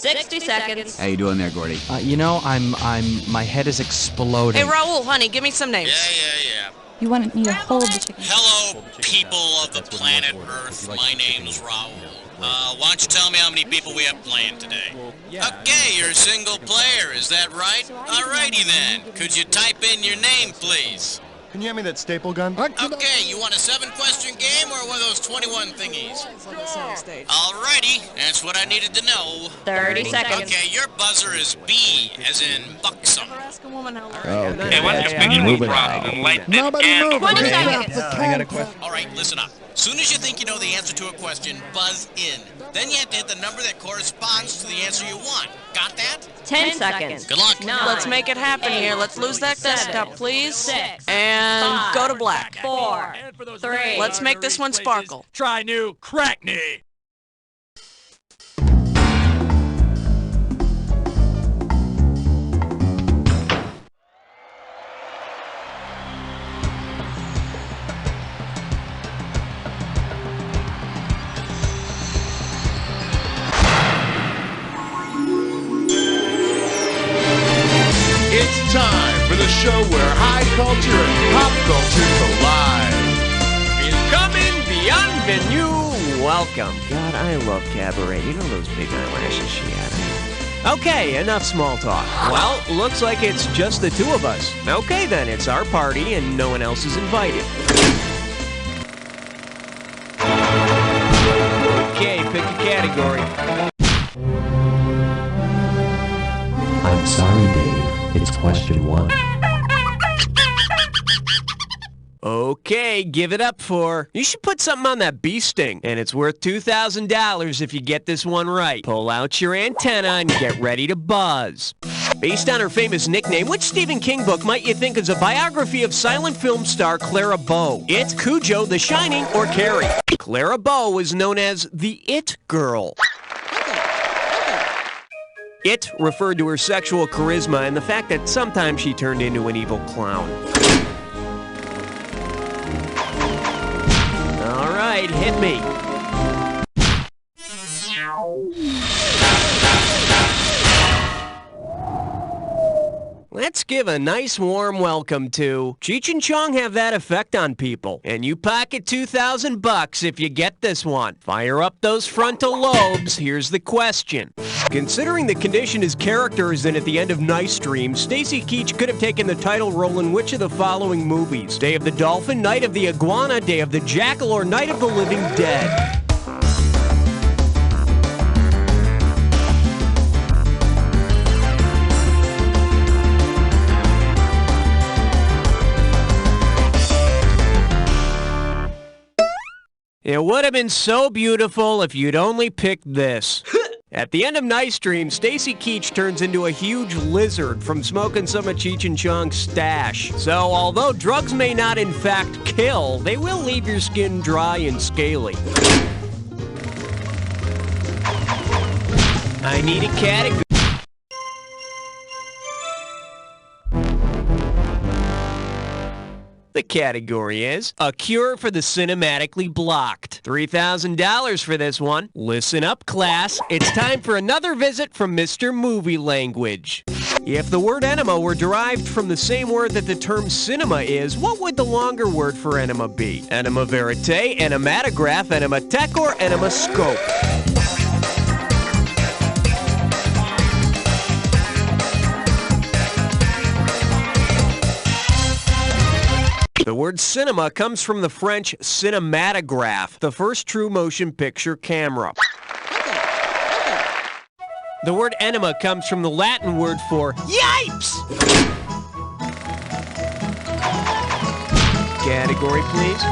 60 seconds. How you doing there, Gordy? My head is exploding. Hey, Raul, honey, give me some names. Yeah. You want me to hold the chicken? Hello, people of the planet Earth. My name's Raul. Why don't you tell me how many people we have playing today? Okay, you're a single player, is that right? Alrighty then. Could you type in your name, please? Can you hand me that staple gun? Okay, you want a 7-question game or one of those 21 thingies? Alrighty, that's what I needed to know. 30 seconds. Okay, your buzzer is B, as in buxom. Hey, why don't you pick your problem and light that candle? 20 seconds. I got a question. Alright, listen up. Soon as you think you know the answer to a question, buzz in. Then you have to hit the number that corresponds to the answer you want. Got that? 10 seconds. Good luck. 9. Let's make it happen here. Let's lose that desktop, please. 6. And go to black. 4. 3. Let's make this one sparkle. Try new Crackney. It's time for the show where high culture and pop culture collide. Incoming Beyond Venue, welcome. God, I love Cabaret. You know those big eyelashes she had. Okay, enough small talk. Well, looks like it's just the two of us. Okay then, it's our party and no one else is invited. Okay, pick a category. I'm sorry, Dave. It's question 1. Okay, give it up for... You should put something on that bee sting, and it's worth $2,000 if you get this one right. Pull out your antenna and get ready to buzz. Based on her famous nickname, which Stephen King book might you think is a biography of silent film star Clara Bow? It, Cujo, The Shining, or Carrie? Clara Bow was known as the It Girl. It referred to her sexual charisma and the fact that sometimes she turned into an evil clown. All right, hit me. Let's give a nice warm welcome to Cheech and Chong have that effect on people. And you pocket $2,000 if you get this one. Fire up those frontal lobes. Here's the question. Considering the condition his character is in at the end of Nice Stream, Stacy Keach could have taken the title role in which of the following movies? Day of the Dolphin, Night of the Iguana, Day of the Jackal, or Night of the Living Dead? It would have been so beautiful if you'd only picked this. At the end of Nice Stream, Stacy Keach turns into a huge lizard from smoking some of Cheech and Chong's stash. So, although drugs may not in fact kill, they will leave your skin dry and scaly. I need a category. The category is A Cure for the Cinematically Blocked. $3,000 for this one. Listen up, class. It's time for another visit from Mr. Movie Language. If the word enema were derived from the same word that the term cinema is, what would the longer word for enema be? Enema verite, enematograph, enematech, or enemascope? The word cinema comes from the French cinématographe, the first true motion picture camera. The word enema comes from the Latin word for yipes! Category, please.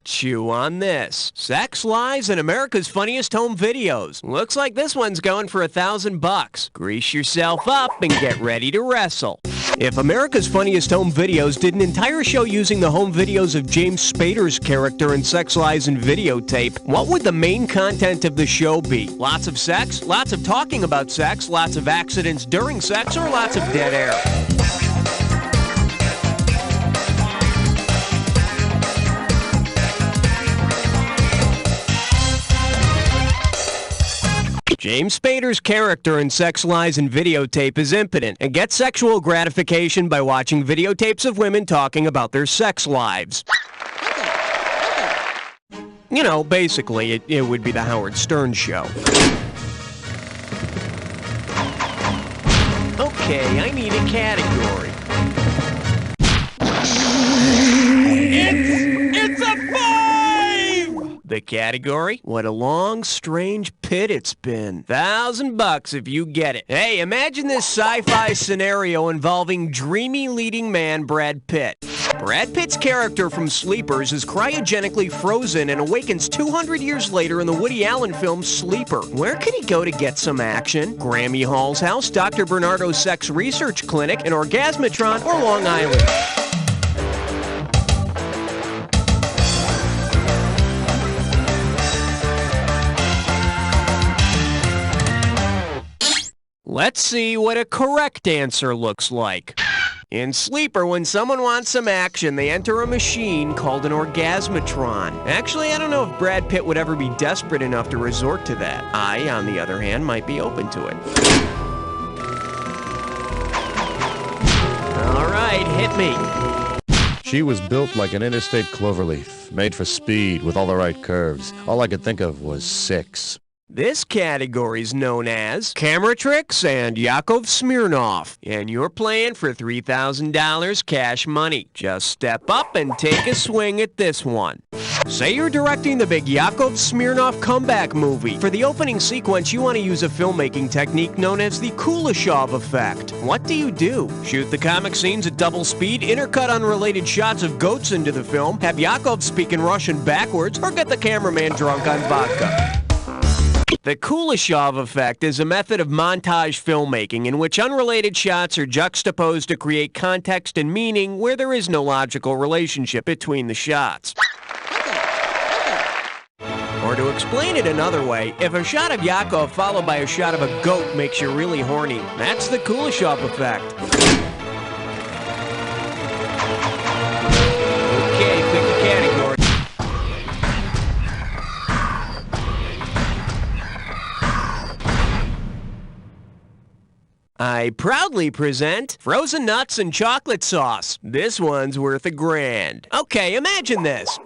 Chew on this. Sex, lies, and America's Funniest Home Videos. Looks like this one's going for $1,000. Grease yourself up and get ready to wrestle. If America's Funniest Home Videos did an entire show using the home videos of James Spader's character in Sex, Lies, and Videotape, what would the main content of the show be? Lots of sex, lots of talking about sex, lots of accidents during sex, or lots of dead air? James Spader's character in Sex, Lies, and Videotape is impotent and gets sexual gratification by watching videotapes of women talking about their sex lives. You know, basically, it would be the Howard Stern show. Okay, I need a category. It's a 5! The category? What a long, strange pit it's been. $1,000 if you get it. Hey, imagine this sci-fi scenario involving dreamy leading man Brad Pitt. Brad Pitt's character from Sleepers is cryogenically frozen and awakens 200 years later in the Woody Allen film Sleeper. Where could he go to get some action? Grammy Hall's house, Dr. Bernardo's sex research clinic, an Orgasmatron, or Long Island? Let's see what a correct answer looks like. In Sleeper, when someone wants some action, they enter a machine called an Orgasmatron. Actually, I don't know if Brad Pitt would ever be desperate enough to resort to that. I, on the other hand, might be open to it. All right, hit me. She was built like an interstate cloverleaf, made for speed with all the right curves. All I could think of was 6. This category's known as Camera Tricks and Yakov Smirnoff, and you're playing for $3,000 cash money. Just step up and take a swing at this one. Say you're directing the big Yakov Smirnoff comeback movie. For the opening sequence, you want to use a filmmaking technique known as the Kuleshov effect. What do? Shoot the comic scenes at double speed, intercut unrelated shots of goats into the film, have Yakov speak in Russian backwards, or get the cameraman drunk on vodka. The Kuleshov effect is a method of montage filmmaking in which unrelated shots are juxtaposed to create context and meaning where there is no logical relationship between the shots. Or to explain it another way, if a shot of Yakov followed by a shot of a goat makes you really horny, that's the Kuleshov effect. Okay, pick a category. I proudly present frozen nuts and chocolate sauce. This one's worth $1,000. Okay, imagine this.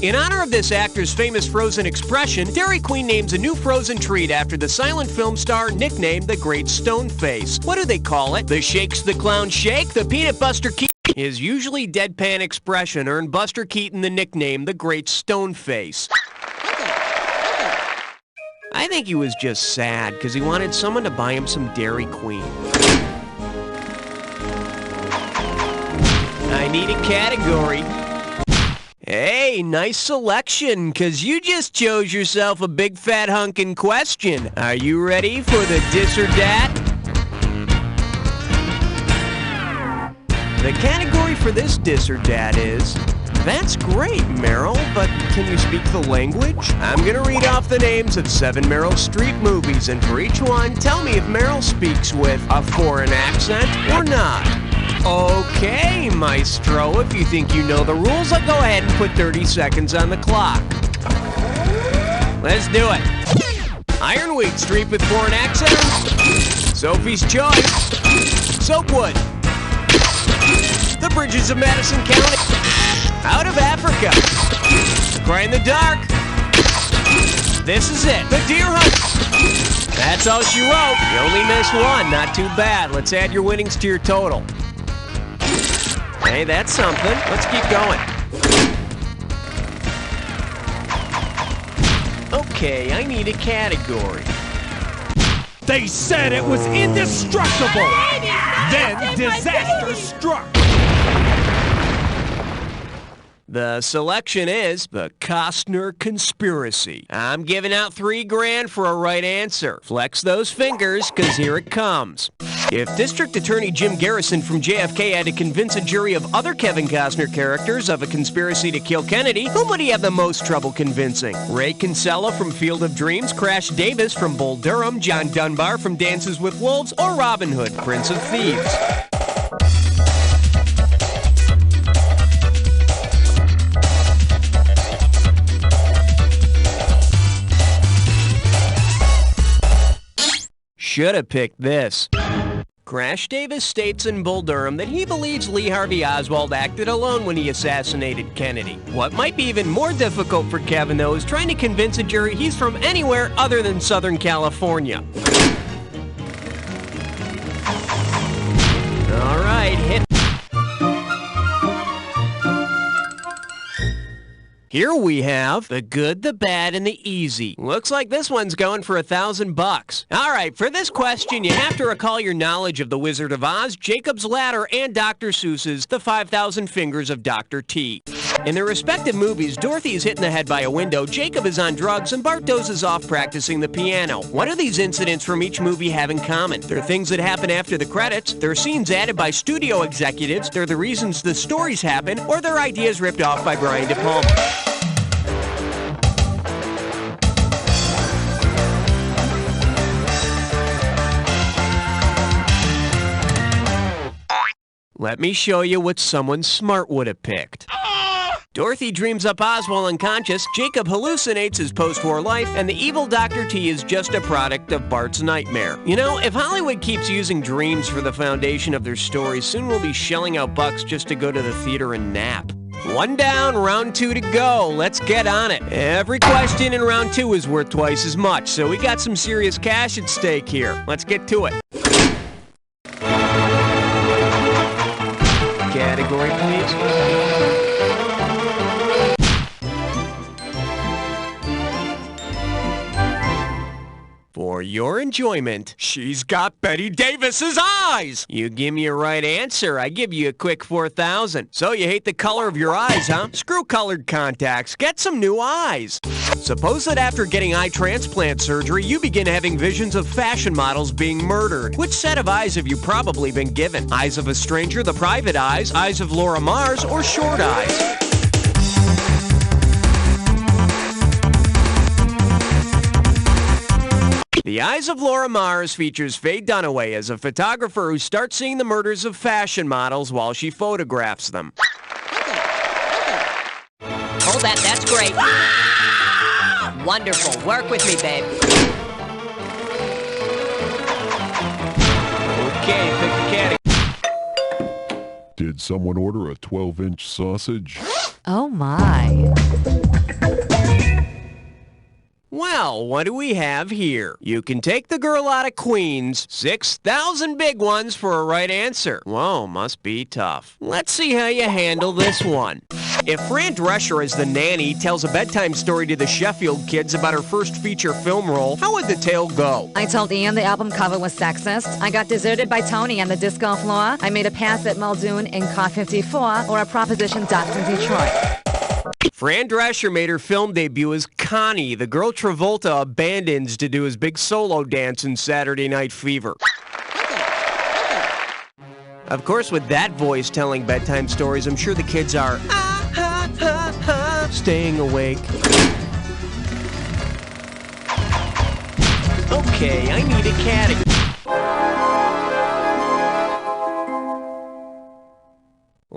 In honor of this actor's famous frozen expression, Dairy Queen names a new frozen treat after the silent film star nicknamed the Great Stone Face. What do they call it? The Shakes the Clown Shake? The Peanut Buster Keaton? His usually deadpan expression earned Buster Keaton the nickname the Great Stone Face. I think he was just sad because he wanted someone to buy him some Dairy Queen. I need a category. Hey, nice selection, because you just chose yourself a big fat hunkin' question. Are you ready for the dis or dat? The category for this dis or dat is... That's great, Meryl, but can you speak the language? I'm gonna read off the names of 7 Meryl Streep movies, and for each one, tell me if Meryl speaks with a foreign accent or not. Okay, Maestro, if you think you know the rules, I'll go ahead and put 30 seconds on the clock. Let's do it. Ironweed Streep with foreign accent. Sophie's Choice. Soapwood. The Bridges of Madison County. Out of Africa. Cry in the Dark. This is it. The Deer Hunt. That's all she wrote. You only missed one. Not too bad. Let's add your winnings to your total. Hey, that's something. Let's keep going. Okay, I need a category. They said it was indestructible. Then disaster struck. The selection is the Costner Conspiracy. I'm giving out $3,000 for a right answer. Flex those fingers, because here it comes. If District Attorney Jim Garrison from JFK had to convince a jury of other Kevin Costner characters of a conspiracy to kill Kennedy, whom would he have the most trouble convincing? Ray Kinsella from Field of Dreams, Crash Davis from Bull Durham, John Dunbar from Dances with Wolves, or Robin Hood, Prince of Thieves? should have picked this. Crash Davis states in Bull Durham that he believes Lee Harvey Oswald acted alone when he assassinated Kennedy. What might be even more difficult for Kevin, though, is trying to convince a jury he's from anywhere other than Southern California. All right, hit. Here we have the good, the bad, and the easy. Looks like this one's going for $1,000. All right, for this question, you have to recall your knowledge of The Wizard of Oz, Jacob's Ladder, and Dr. Seuss's The 5,000 Fingers of Dr. T. In their respective movies, Dorothy is hit in the head by a window, Jacob is on drugs, and Bart dozes off practicing the piano. What do these incidents from each movie have in common? They're things that happen after the credits, they're scenes added by studio executives, they're the reasons the stories happen, or they're ideas ripped off by Brian De Palma. Let me show you what someone smart would have picked. Dorothy dreams up Oz while unconscious, Jacob hallucinates his post-war life, and the evil Dr. T is just a product of Bart's nightmare. You know, if Hollywood keeps using dreams for the foundation of their stories, soon we'll be shelling out bucks just to go to the theater and nap. One down, round 2 to go. Let's get on it. Every question in round 2 is worth twice as much, so we got some serious cash at stake here. Let's get to it. Category, please. For your enjoyment, she's got Betty Davis's eyes. You give me a right answer, I give you a quick $4,000. So you hate the color of your eyes, huh? Screw colored contacts. Get some new eyes. Suppose that after getting eye transplant surgery, you begin having visions of fashion models being murdered. Which set of eyes have you probably been given? Eyes of a stranger, the private eyes, eyes of Laura Mars, or short eyes? The Eyes of Laura Mars features Faye Dunaway as a photographer who starts seeing the murders of fashion models while she photographs them. Hold that, that's great. Wonderful. Work with me, babe. Okay, pick the caddy. Did someone order a 12-inch sausage? Oh my. Well, what do we have here? You can take the girl out of Queens. 6,000 big ones for a right answer. Whoa, must be tough. Let's see how you handle this one. If Fran Drescher as the nanny tells a bedtime story to the Sheffield kids about her first feature film role, how would the tale go? I told Ian the album cover was sexist. I got deserted by Tony on the disco floor. I made a pass at Muldoon in Car 54, or a proposition docked in Detroit. Fran Drescher made her film debut as Connie, the girl Travolta abandons to do his big solo dance in Saturday Night Fever. Of course, with that voice telling bedtime stories, I'm sure the kids are staying awake. Okay, I need a caddy.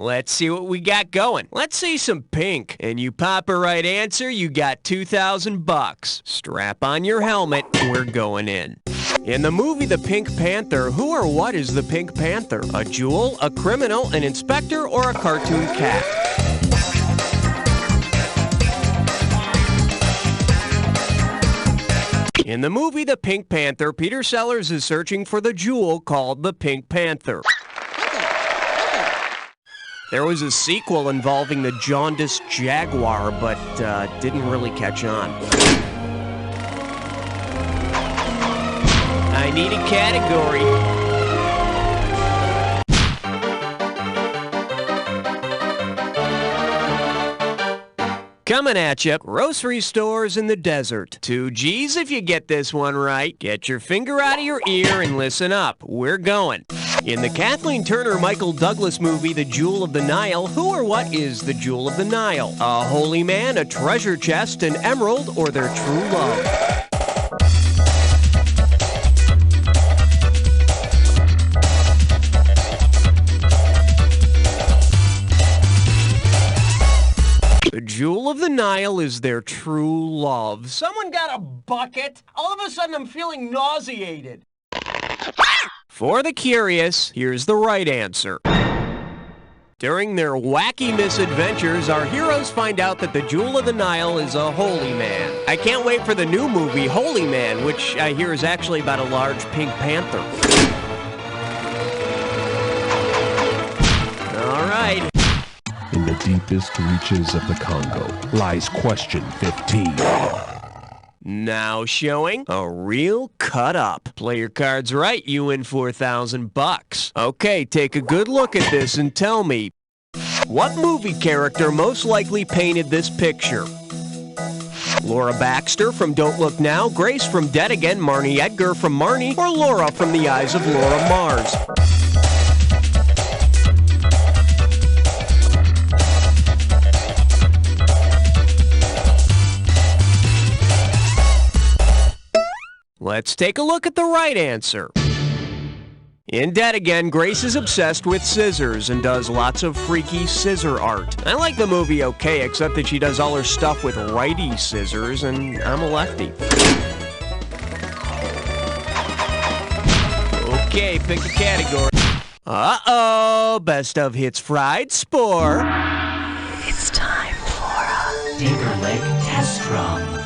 Let's see what we got going. Let's see some pink. And you pop a right answer, you got $2,000. Strap on your helmet, we're going in. In the movie The Pink Panther, who or what is the Pink Panther? A jewel, a criminal, an inspector, or a cartoon cat? In the movie The Pink Panther, Peter Sellers is searching for the jewel called the Pink Panther. There was a sequel involving the jaundiced jaguar, but didn't really catch on. I need a category. Coming at you, grocery stores in the desert. 2 G's if you get this one right. Get your finger out of your ear and listen up. We're going. In the Kathleen Turner Michael Douglas movie, The Jewel of the Nile, who or what is the Jewel of the Nile? A holy man, a treasure chest, an emerald, or their true love? The Jewel of the Nile is their true love. Someone got a bucket? All of a sudden I'm feeling nauseated. For the curious, here's the right answer. During their wacky misadventures, our heroes find out that the Jewel of the Nile is a holy man. I can't wait for the new movie, Holy Man, which I hear is actually about a large pink panther. All right. In the deepest reaches of the Congo lies question 15. Now showing a real cut-up. Play your cards right, you win $4,000. Okay, take a good look at this and tell me, what movie character most likely painted this picture? Laura Baxter from Don't Look Now, Grace from Dead Again, Marnie Edgar from Marnie, or Laura from The Eyes of Laura Mars? Let's take a look at the right answer. In Dead Again, Grace is obsessed with scissors and does lots of freaky scissor art. I like the movie okay, except that she does all her stuff with righty scissors, and I'm a lefty. Okay, pick a category. Uh-oh, best of hits fried spore. It's time for a Tinker Leg test run.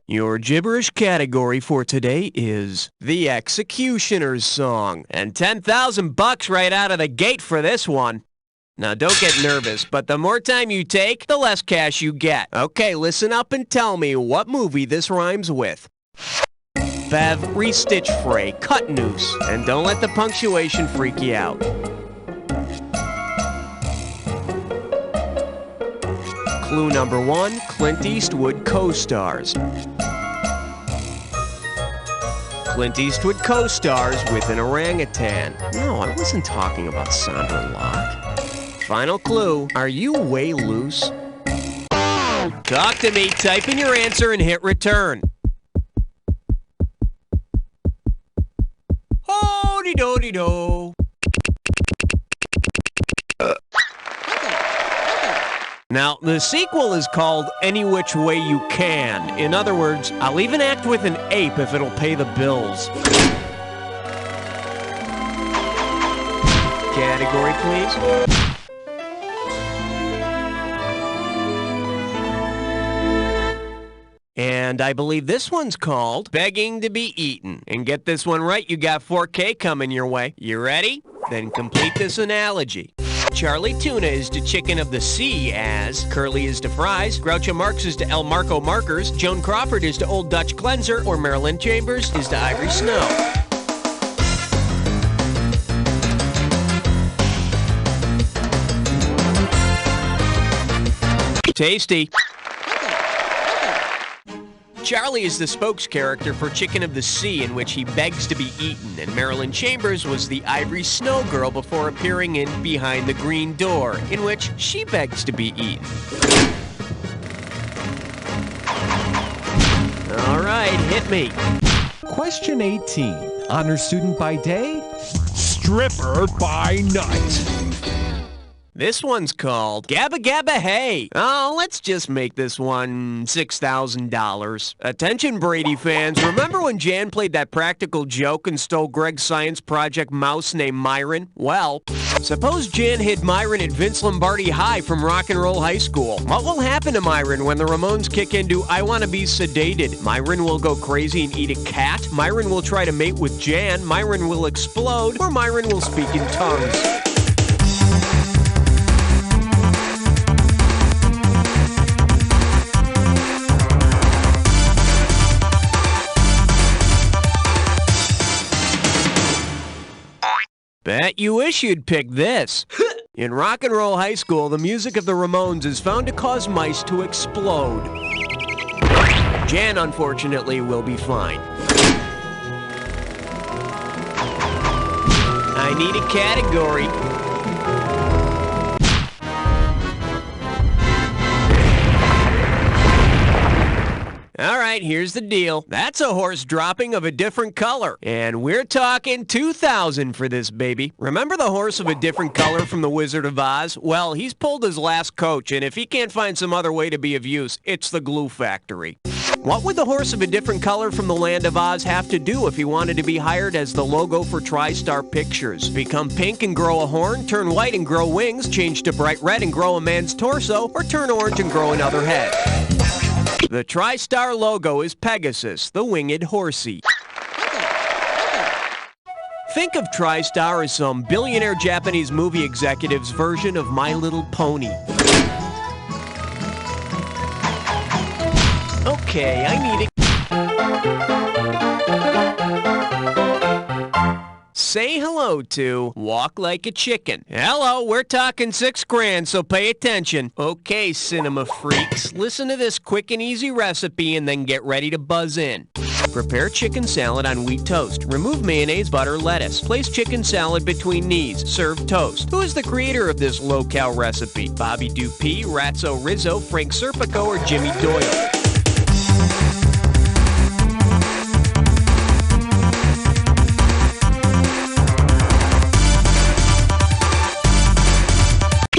Your gibberish category for today is The Executioner's Song. And $10,000 right out of the gate for this one. Now, don't get nervous, but the more time you take, the less cash you get. Okay, listen up and tell me what movie this rhymes with. Bev, restitch fray, cut noose, and don't let the punctuation freak you out. Clue number 1, Clint Eastwood co-stars. Clint Eastwood co-stars with an orangutan. No, I wasn't talking about Sandra Locke. Final clue, are you way loose? Talk to me, type in your answer and hit return. Ho-de-do-de-do. Now, the sequel is called Any Which Way You Can. In other words, I'll even act with an ape if it'll pay the bills. Category, please. And I believe this one's called Begging to Be Eaten. And get this one right, you got 4K coming your way. You ready? Then complete this analogy. Charlie Tuna is to Chicken of the Sea as Curly is to fries, Groucho Marx is to El Marco Markers, Joan Crawford is to Old Dutch Cleanser, or Marilyn Chambers is to Ivory Snow. Tasty. Charlie is the spokes character for Chicken of the Sea, in which he begs to be eaten, and Marilyn Chambers was the Ivory Snow Girl before appearing in Behind the Green Door, in which she begs to be eaten. All right, hit me. Question 18. Honor student by day, stripper by night. This one's called Gabba Gabba Hey. Oh, let's just make this one $6,000. Attention, Brady fans. Remember when Jan played that practical joke and stole Greg's science project mouse named Myron? Well, suppose Jan hid Myron at Vince Lombardi High from Rock and Roll High School. What will happen to Myron when the Ramones kick into I Wanna Be Sedated? Myron will go crazy and eat a cat. Myron will try to mate with Jan. Myron will explode. Or Myron will speak in tongues. Bet you wish you'd pick this. In Rock and Roll High School, the music of the Ramones is found to cause mice to explode. Jan, unfortunately, will be fine. I need a category. All right, here's the deal. That's a horse dropping of a different color. And we're talking $2,000 for this baby. Remember the horse of a different color from The Wizard of Oz? Well, he's pulled his last coach, and if he can't find some other way to be of use, it's the glue factory. What would the horse of a different color from the Land of Oz have to do if he wanted to be hired as the logo for TriStar Pictures? Become pink and grow a horn, turn white and grow wings, change to bright red and grow a man's torso, or turn orange and grow another head? The TriStar logo is Pegasus, the winged horsey. Think of TriStar as some billionaire Japanese movie executive's version of My Little Pony. Okay, I need it. Say hello to Walk Like a Chicken. Hello, we're talking $6,000, so pay attention. Okay, cinema freaks, listen to this quick and easy recipe and then get ready to buzz in. Prepare chicken salad on wheat toast. Remove mayonnaise, butter, lettuce. Place chicken salad between knees. Serve toast. Who is the creator of this low-cal recipe? Bobby Dupuy, Ratso Rizzo, Frank Serpico, or Jimmy Doyle?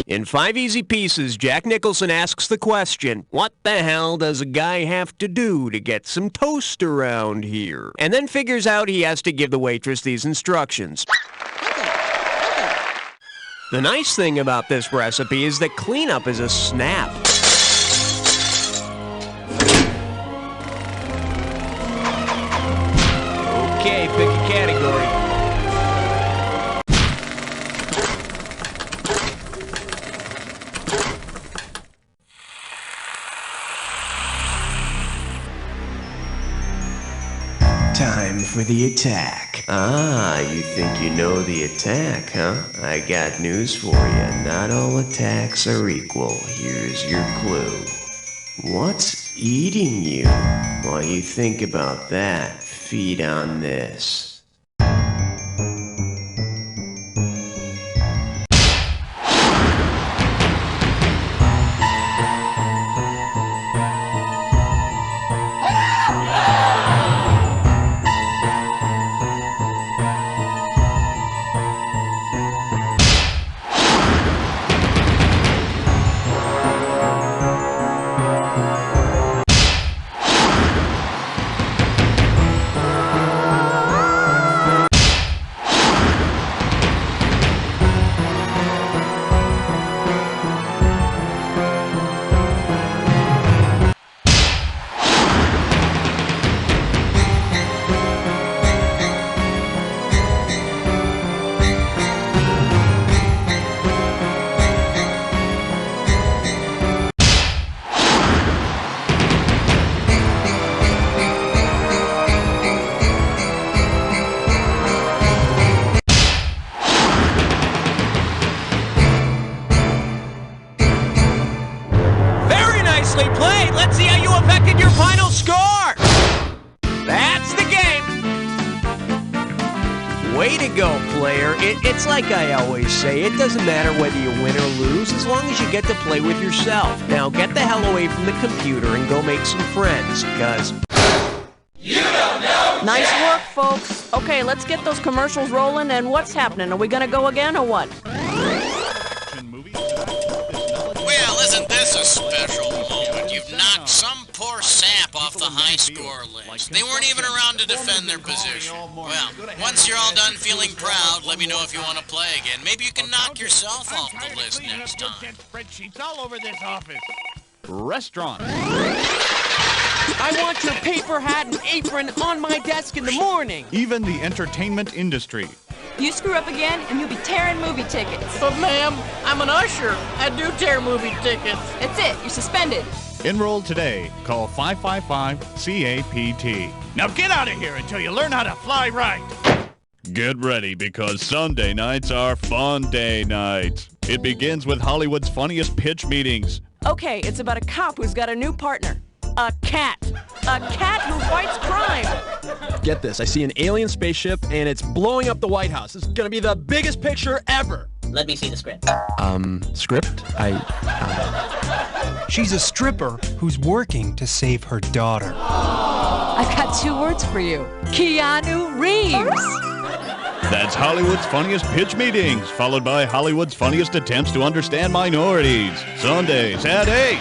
In 5 easy pieces, Jack Nicholson asks the question, what the hell does a guy have to do to get some toast around here? And then figures out he has to give the waitress these instructions. The nice thing about this recipe is that cleanup is a snap. Okay, pick a category. Time for the attack. Ah, you think you know the attack, huh? I got news for you. Not all attacks are equal. Here's your clue. What's eating you? While you think about that, feed on this. Played. Let's see how you affected your final score. That's the game. Way to go, player. It's like I always say, it doesn't matter whether you win or lose as long as you get to play with yourself. Now get the hell away from the computer and go make some friends, because you don't know. Nice work, folks. Okay, let's get those commercials rolling. And what's happening? Are we gonna go again or what? Well, isn't this a special moment? You've knocked some poor sap off the high score list. They weren't even around to defend their position. Well, once you're all done feeling proud, let me know if you want to play again. Maybe you can knock yourself off the list next time. Spreadsheets all over this office. Restaurant. I want your paper hat and apron on my desk in the morning. Even the entertainment industry. You screw up again and you'll be tearing movie tickets. But ma'am, I'm an usher. I do tear movie tickets. That's it. You're suspended. Enroll today. Call 555-CAPT. Now get out of here until you learn how to fly right. Get ready, because Sunday nights are fun day nights. It begins with Hollywood's funniest pitch meetings. Okay, it's about a cop who's got a new partner. A cat. A cat who fights crime. Get this, I see an alien spaceship and it's blowing up the White House. It's gonna be the biggest picture ever. Let me see the script. Script? She's a stripper who's working to save her daughter. I've got 2 words for you. Keanu Reeves. That's Hollywood's funniest pitch meetings, followed by Hollywood's funniest attempts to understand minorities. Sundays at 8.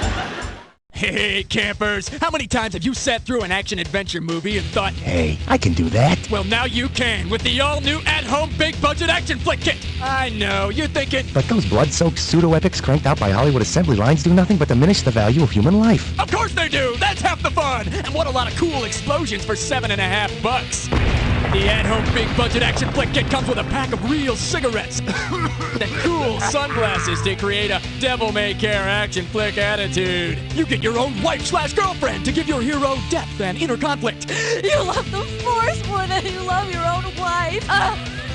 Hey, campers, how many times have you sat through an action-adventure movie and thought, hey, I can do that? Well, now you can with the all-new at-home big-budget action flick kit. I know, you're thinking, but those blood-soaked pseudo-epics cranked out by Hollywood assembly lines do nothing but diminish the value of human life. Of course they do! That's half the fun! And what a lot of cool explosions for $7.50. The at-home big-budget action flick kit comes with a pack of real cigarettes and cool sunglasses to create a devil-may-care action flick attitude. You get your own wife/girlfriend to give your hero depth and inner conflict. You love the Force more than you love your own wife.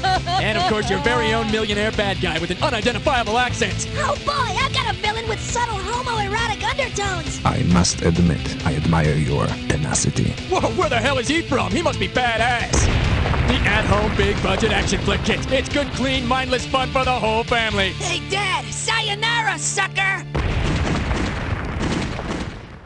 And of course, your very own millionaire bad guy with an unidentifiable accent. Oh boy, I've got a villain with subtle homoerotic undertones. I must admit, I admire your tenacity. Whoa, where the hell is he from? He must be badass. The at-home big-budget action flick kit. It's good, clean, mindless fun for the whole family. Hey, Dad, sayonara, sucker!